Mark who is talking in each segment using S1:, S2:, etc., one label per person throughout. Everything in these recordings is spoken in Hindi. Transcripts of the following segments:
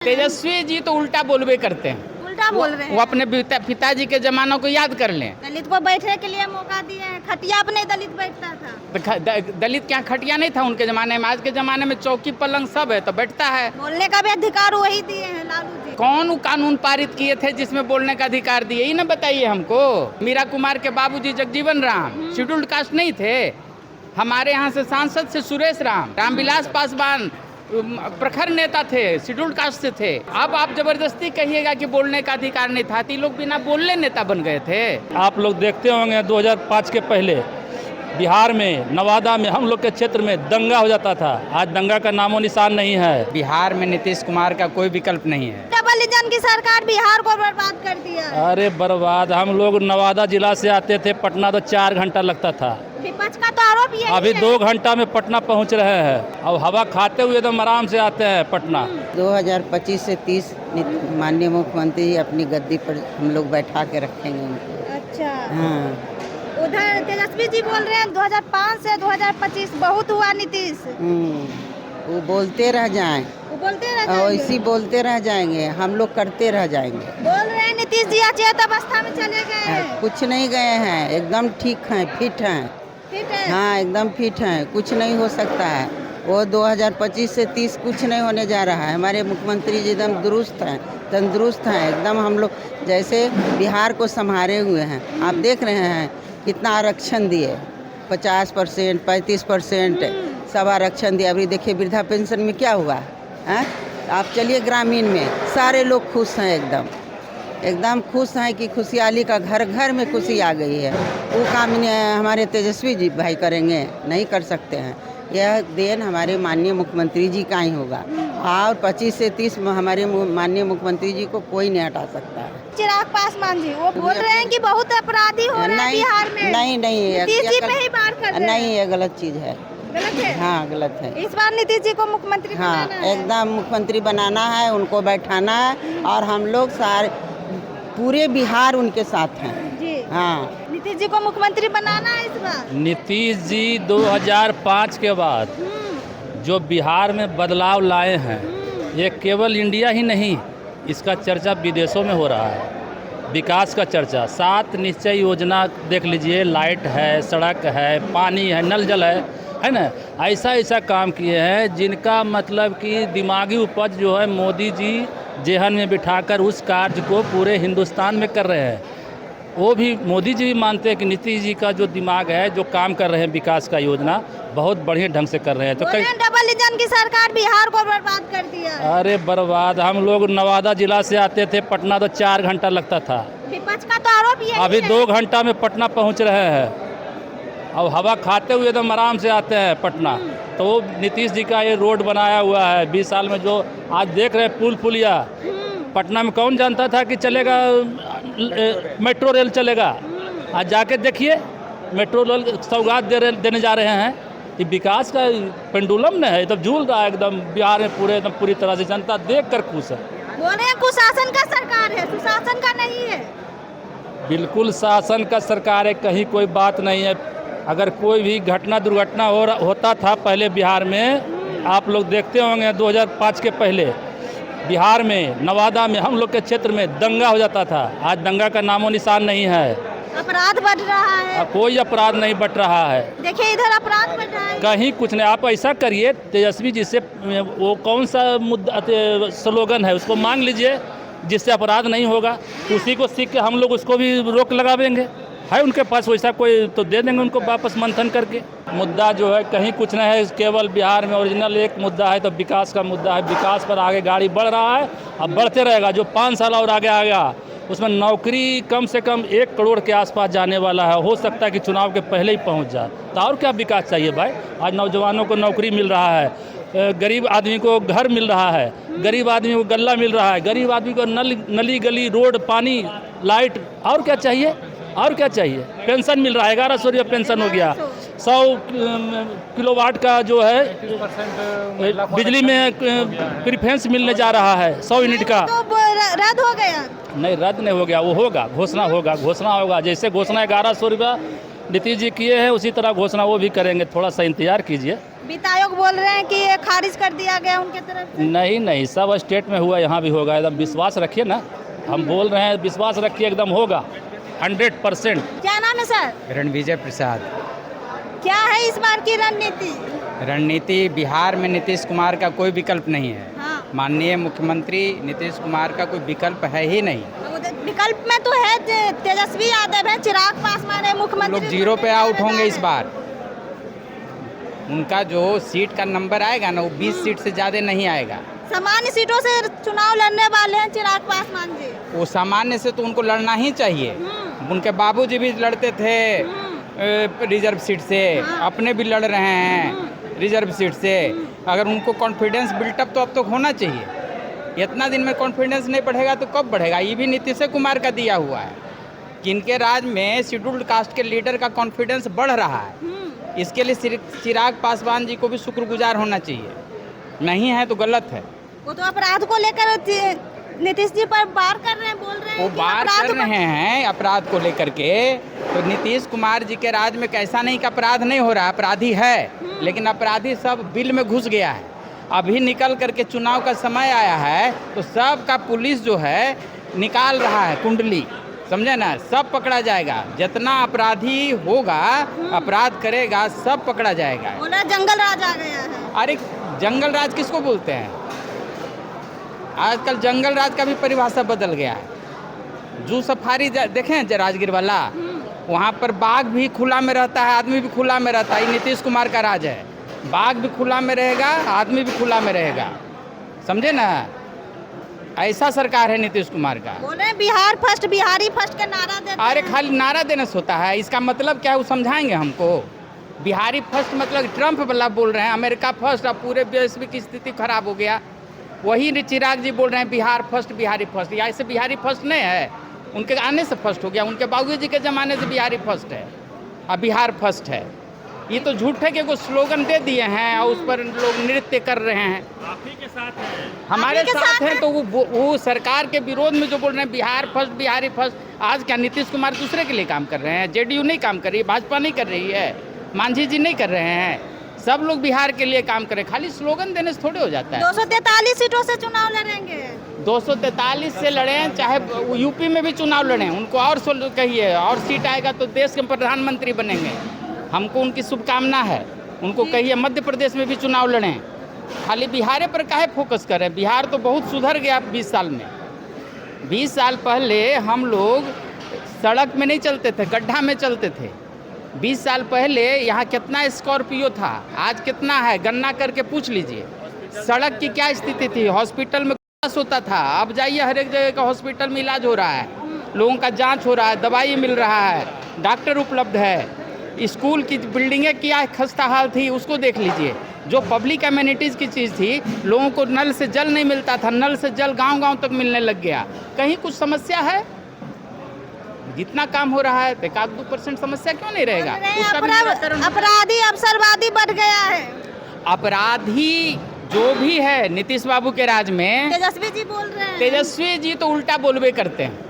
S1: तेजस्वी जी तो उल्टा बोलबे करते हैं।
S2: उल्टा बोल रहे
S1: वो
S2: हैं।
S1: अपने पिताजी के जमानों को याद कर लें।
S2: दलित को बैठने के लिए मौका दिए हैं। खटिया पे नहीं दलित बैठता था।
S1: तो दलित क्या खटिया नहीं था उनके जमाने में? आज के जमाने में चौकी पलंग सब है तो बैठता है।
S2: बोलने का भी अधिकार वही दिए हैं लालू जी।
S1: कौन कानून पारित किए थे जिसमें बोलने का अधिकार दिए? ही ना बताइए हमको। मीरा कुमार के बाबूजी जगजीवन राम शेड्यूल्ड कास्ट नहीं थे? हमारे यहाँ से सांसद से सुरेश रामविलास पासवान प्रखर नेता थे, शेड्यूल्ड कास्ट से थे। अब आप जबरदस्ती कहिएगा कि बोलने का अधिकार नहीं था। लोग बिना बोलने नेता बन गए थे।
S3: आप लोग देखते होंगे 2005 के पहले बिहार में नवादा में हम लोग के क्षेत्र में दंगा हो जाता था। आज दंगा का नामो निशान नहीं है।
S1: बिहार में नीतीश कुमार का कोई विकल्प नहीं है।
S2: डबल इंजन की सरकार बिहार को बर्बाद कर दिया।
S3: अरे बर्बाद! हम लोग नवादा जिला से आते थे, पटना तो 4 घंटा लगता था।
S2: विपक्ष का तो आरोप यही
S3: अभी
S2: है।
S3: 2 घंटा में पटना पहुंच रहे हैं। अब हवा खाते हुए एकदम आराम से आते हैं पटना।
S4: 2025 से 30 माननीय मुख्यमंत्री जी अपनी गद्दी पर हम लोग बैठा के रखेंगे उनको।
S2: अच्छा।
S4: हाँ।
S2: उधर तेजस्वी जी बोल रहे हैं 2005 से 2025 बहुत हुआ नीतीश।
S4: वो बोलते रह जाएं।
S2: वो बोलते रह
S4: और
S2: जाएंगे।
S4: इसी बोलते रह जाएंगे, हम लोग करते रह जाएंगे।
S2: बोल रहे हैं नीतीश जी अचेत अवस्था में चले गए हैं।
S4: कुछ नहीं गए हैं, एकदम ठीक हैं, फिट हैं।
S2: ठीक है।
S4: हाँ, एकदम फिट हैं, कुछ नहीं हो सकता है। वो 2025 से 30 कुछ नहीं होने जा रहा है। हमारे मुख्यमंत्री जी एकदम दुरुस्त हैं, तंदुरुस्त हैं एकदम। हम लोग जैसे बिहार को संभाले हुए हैं। आप देख रहे हैं कितना आरक्षण दिए, 50%, 35% सब आरक्षण दिया। अभी देखिए वृद्धा पेंशन में क्या हुआ है। आप चलिए ग्रामीण में, सारे लोग खुश हैं, एकदम खुश हैं कि खुशहाली का घर घर में खुशी आ गई है। वो काम हमारे तेजस्वी जी भाई करेंगे? नहीं कर सकते हैं। यह देन हमारे माननीय मुख्यमंत्री जी का ही होगा। और 25 से 30 हमारे माननीय मुख्यमंत्री जी को कोई नहीं हटा सकता है।
S2: चिराग पासवान जी वो बोल रहे हैं कि बहुत अपराधी हो रहे हैं बिहार में।
S4: नहीं,
S2: नीतीश जी पे ही बात कर रहे हैं।
S4: नहीं, ये गलत चीज़ है।
S2: गलत है।
S4: हाँ, गलत है।
S2: इस बार नीतीश जी को मुख्यमंत्री
S4: हाँ,
S2: बनाना है।
S4: एकदम मुख्यमंत्री बनाना है, उनको बैठाना है। और हम लोग सारे पूरे बिहार उनके साथ हैं
S2: जी।
S4: हाँ।
S2: नीतीश जी को मुख्यमंत्री बनाना है इस बार।
S3: नीतीश जी 2005 के बाद जो बिहार में बदलाव लाए हैं, ये केवल इंडिया ही नहीं, इसका चर्चा विदेशों में हो रहा है। विकास का चर्चा, 7 निश्चय योजना देख लीजिए, लाइट है, सड़क है, पानी है, नल जल है ना। ऐसा काम किए हैं जिनका मतलब कि दिमागी उपज जो है मोदी जी जेहन में बिठाकर उस कार्य को पूरे हिंदुस्तान में कर रहे हैं। वो भी मोदी जी भी मानते हैं कि नीतीश जी का जो दिमाग है, जो काम कर रहे हैं विकास का योजना, बहुत बढ़िया ढंग से कर रहे हैं। तो कई
S2: डबल इंजन की सरकार बिहार को बर्बाद कर दिया।
S3: अरे बर्बाद! हम लोग नवादा जिला से आते थे, पटना तो 4 घंटा लगता था।
S2: विपक्ष का तो आरोप यही
S3: अभी
S2: है।
S3: 2 घंटा में पटना पहुंच रहे हैं। अब हवा खाते हुए एकदम आराम से आते हैं पटना। तो वो नीतीश जी का ये रोड बनाया हुआ है 20 साल में, जो आज देख रहे हैं पुलिया। पटना में कौन जानता था कि चलेगा मेट्रो रेल चलेगा? आज जाके देखिए मेट्रो रेल सौगात देने जा रहे हैं। ये विकास का पेंडुलम न है, तब झूल रहा है एकदम बिहार में पूरे एकदम पूरी तरह से। जनता देख कर खुश है।
S2: बोल रहे हैं कुशासन का सरकार है, सुशासन का नहीं है।
S3: बिल्कुल शासन का सरकार है, कहीं कोई बात नहीं है। अगर कोई भी दुर्घटना होता था पहले बिहार में, आप लोग देखते होंगे 2005 के पहले बिहार में नवादा में हम लोग के क्षेत्र में दंगा हो जाता था। आज दंगा का नामो निशान नहीं है।
S2: अपराध बढ़ रहा है।
S3: कोई अपराध नहीं बढ़ रहा है।
S2: देखिए इधर अपराध बढ़ रहा है।
S3: कहीं कुछ नहीं। आप ऐसा करिए, तेजस्वी जी से वो कौन सा मुद्दा स्लोगन है उसको मांग लीजिए जिससे अपराध नहीं होगा। उसी को सीख के हम लोग उसको भी रोक लगा देंगे। है उनके पास वैसा कोई तो दे देंगे उनको वापस मंथन करके। मुद्दा जो है कहीं कुछ नहीं है, केवल बिहार में ओरिजिनल एक मुद्दा है, तो विकास का मुद्दा है। विकास पर आगे गाड़ी बढ़ रहा है, अब बढ़ते रहेगा। जो 5 साल और आगे आ गया उसमें नौकरी कम से कम 1 करोड़ के आसपास जाने वाला है। हो सकता है कि चुनाव के पहले ही पहुंच जाए। तो और क्या विकास चाहिए भाई? आज नौजवानों को नौकरी मिल रहा है, गरीब आदमी को घर मिल रहा है, गरीब आदमी को गल्ला मिल रहा है, गरीब आदमी को नली गली रोड पानी लाइट। और क्या चाहिए? और क्या चाहिए? पेंशन मिल रहा है, 1100 रुपया पेंशन हो गया। 100 किलोवाट का जो है बिजली में प्रीफरेंस मिलने जा रहा है 100 यूनिट का।
S2: तो रद्द हो गया।
S3: नहीं, रद्द नहीं हो गया, वो होगा, घोषणा होगा। जैसे घोषणा 1100 रुपया नीतीश जी किए हैं उसी तरह घोषणा वो भी करेंगे, थोड़ा सा इंतजार कीजिए।
S2: वित्त आयोग बोल रहे हैं कि ये खारिज कर दिया गया उनके तरफ से।
S3: नहीं, सब स्टेट में हुआ, यहाँ भी होगा। एकदम विश्वास रखिए ना, हम बोल रहे हैं विश्वास रखिए, एकदम होगा 100%।
S2: क्या नाम है सर?
S1: रणविजय प्रसाद।
S2: क्या है इस बार की रणनीति?
S1: रणनीति बिहार में नीतीश कुमार का कोई विकल्प नहीं है।
S2: हाँ।
S1: माननीय मुख्यमंत्री नीतीश कुमार का कोई विकल्प है ही नहीं।
S2: विकल्प में तो है तेजस्वी यादव है, चिराग पासवान है मुख्यमंत्री।
S1: लोग 0 पे आउट होंगे इस बार। उनका जो सीट का नंबर आएगा ना वो 20 सीट से ज़्यादा नहीं आएगा।
S2: सामान्य सीटों से चुनाव लड़ने वाले हैं चिराग पासवान जी।
S1: वो सामान्य से तो उनको लड़ना ही चाहिए। उनके बाबूजी भी लड़ते थे रिजर्व सीट से, अपने भी लड़ रहे हैं रिजर्व सीट से। अगर उनको कॉन्फिडेंस बिल्टअप तो अब तक होना चाहिए। इतना दिन में कॉन्फिडेंस नहीं बढ़ेगा तो कब बढ़ेगा? ये भी नीतीश कुमार का दिया हुआ है कि इनके राज में शेड्यूल्ड कास्ट के लीडर का कॉन्फिडेंस बढ़ रहा है। इसके लिए चिराग पासवान जी को भी शुक्रगुजार होना चाहिए। नहीं है तो गलत है।
S2: वो तो अपराध को लेकर नीतीश जी पर बार कर रहे हैं, बोल रहे हैं
S1: वो
S2: कि
S1: बार
S2: अपराध
S1: कर रहे हैं अपराध को लेकर के। तो नीतीश कुमार जी के राज में कैसा नहीं कि अपराध नहीं हो रहा, अपराधी है, लेकिन अपराधी सब बिल में घुस गया है। अभी निकल करके चुनाव का समय आया है तो सब का पुलिस जो है निकाल रहा है कुंडली, समझे ना? सब पकड़ा जाएगा। जितना अपराधी होगा, अपराध करेगा, सब पकड़ा जाएगा।
S2: बोला जंगल राज आ गया है।
S1: अरे जंगल राज किसको बोलते हैं? आजकल जंगल राज का भी परिभाषा बदल गया है। जू सफारी देखें राजगीर वाला, वहाँ पर बाघ भी खुला में रहता है, आदमी भी खुला में रहता है। ये नीतीश कुमार का राज है। बाघ भी खुला में रहेगा, आदमी भी खुला में रहेगा, समझे ना? ऐसा सरकार है नीतीश कुमार का।
S2: बोल रहे हैं बिहार फर्स्ट, बिहारी फर्स्ट का नारा देते
S1: अरे
S2: हैं।
S1: खाली नारा देने से होता है? इसका मतलब क्या है वो समझाएंगे हमको। बिहारी फर्स्ट मतलब ट्रम्प वाला बोल रहे हैं अमेरिका फर्स्ट, अब पूरे विश्व की स्थिति खराब हो गया। वही चिराग जी बोल रहे हैं बिहार फर्स्ट, बिहारी फर्स्ट। या ऐसे बिहारी फर्स्ट नहीं है, उनके आने से फर्स्ट हो गया। उनके बाबूजी के ज़माने से बिहारी फर्स्ट है, अब बिहार फर्स्ट है। ये तो झूठे के कुछ स्लोगन दे दिए हैं और उस पर लोग नृत्य कर रहे हैं।
S3: आप ही के साथ हैं,
S1: हमारे साथ हैं। तो वो सरकार के विरोध में जो बोल रहे हैं बिहार फर्स्ट, बिहारी फर्स्ट। आज क्या नीतीश कुमार दूसरे के लिए काम कर रहे हैं? जेडीयू नहीं काम कर रही है, भाजपा नहीं कर रही है, मांझी जी नहीं कर रहे हैं। सब लोग बिहार के लिए काम करें। खाली स्लोगन देने से थोड़े हो जाता है।
S2: 243 सीटों से चुनाव लड़ेंगे।
S1: 243 से लड़ें, चाहे यूपी में भी चुनाव लड़ें, उनको और कहिए और सीट आएगा तो देश के प्रधानमंत्री बनेंगे। हमको उनकी शुभकामना है। उनको कहिए मध्य प्रदेश में भी चुनाव लड़ें। खाली बिहार पर काहे फोकस करें? बिहार तो बहुत सुधर गया 20 साल में। 20 साल पहले हम लोग सड़क में नहीं चलते थे, गड्ढा में चलते थे। 20 साल पहले यहाँ कितना स्कॉर्पियो था, आज कितना है? गन्ना करके पूछ लीजिए। सड़क की क्या स्थिति थी? हॉस्पिटल में बस होता था। अब जाइए हर एक जगह का हॉस्पिटल में इलाज हो रहा है, लोगों का जांच हो रहा है, दवाई मिल रहा है, डॉक्टर उपलब्ध है। स्कूल की बिल्डिंगें क्या खस्ता हाल थी उसको देख लीजिए। जो पब्लिक एमिनिटीज़ की चीज़ थी, लोगों को नल से जल नहीं मिलता था, नल से जल गांव-गांव तक मिलने लग गया। कहीं कुछ समस्या है? जितना काम हो रहा है 1-2% समस्या क्यों नहीं रहेगा? उसका भी निराकरण।
S2: अपराधी अवसरवादी बढ़ गया है।
S1: अपराधी जो भी है नीतीश बाबू के राज में,
S2: तेजस्वी जी बोल रहे हैं।
S1: तेजस्वी जी तो उल्टा बोलबे करते हैं।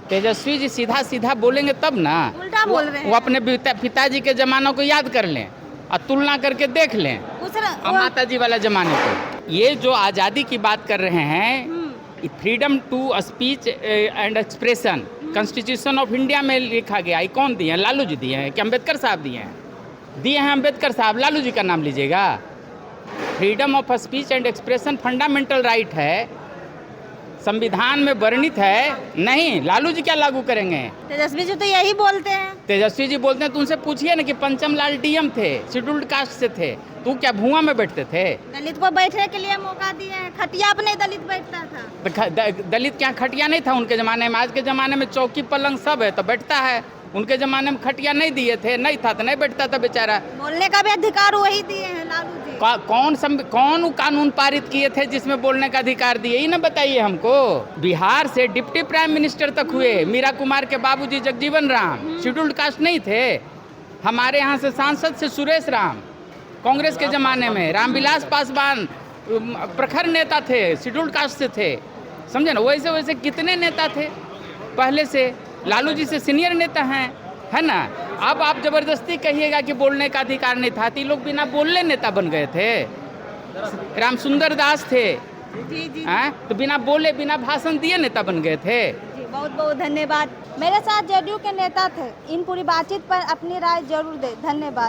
S1: तेजस्वी जी सीधा सीधा बोलेंगे तब ना।
S2: उल्टा बोल रहे हैं।
S1: वो अपने पिताजी के ज़मानों को याद कर लें और तुलना करके देख लें और माता जी वाला ज़माने को। ये जो आज़ादी की बात कर रहे हैं, freedom to speech and expression constitution of India में लिखा गया। ये कौन दिए हैं? लालू जी दिए हैं कि अम्बेडकर साहब दिए हैं? दिए हैं अम्बेडकर साहब। लालू जी का नाम लीजिएगा। Freedom of speech and expression fundamental right है, संविधान में वर्णित है। नहीं, लालू जी क्या लागू करेंगे?
S2: तेजस्वी जी तो यही बोलते हैं।
S1: तेजस्वी जी बोलते हैं तो उनसे पूछिए ना कि पंचम लाल डीएम थे, शेड्यूल्ड कास्ट से थे, तो क्या भुआ में बैठते थे?
S2: दलित को बैठने के लिए मौका दिए हैं। खटिया पर नहीं दलित बैठता था।
S1: दलित क्या खटिया नहीं था उनके ज़माने में? आज के ज़माने में चौकी पलंग सब है तो बैठता है। उनके ज़माने में खटिया नहीं दिए थे, नहीं था तो नहीं बैठता था बेचारा।
S2: बोलने का भी अधिकार वही दिए हैं लालू जी।
S1: कौन कानून पारित किए थे जिसमें बोलने का अधिकार दिए? ही ना बताइए हमको। बिहार से डिप्टी प्राइम मिनिस्टर तक हुए मीरा कुमार के बाबूजी जगजीवन राम शेड्यूल्ड कास्ट नहीं थे। हमारे यहाँ से सांसद से सुरेश राम, कांग्रेस के ज़माने में रामविलास पासवान प्रखर नेता थे, शेड्यूल्ड कास्ट से थे, समझे ना? वैसे वैसे कितने नेता थे पहले से। लालू जी से सीनियर नेता हैं, है ना? अब आप जबरदस्ती कहिएगा कि बोलने का अधिकार नहीं था, तो ये लोग बिना बोलने नेता बन गए थे। राम सुंदर दास थे,
S2: जी जी
S1: हैं? तो बिना बोले बिना भाषण दिए नेता बन गए थे।
S2: जी, बहुत बहुत धन्यवाद। मेरे साथ जेडीयू के नेता थे, इन पूरी बातचीत पर अपनी राय जरूर दे। धन्यवाद।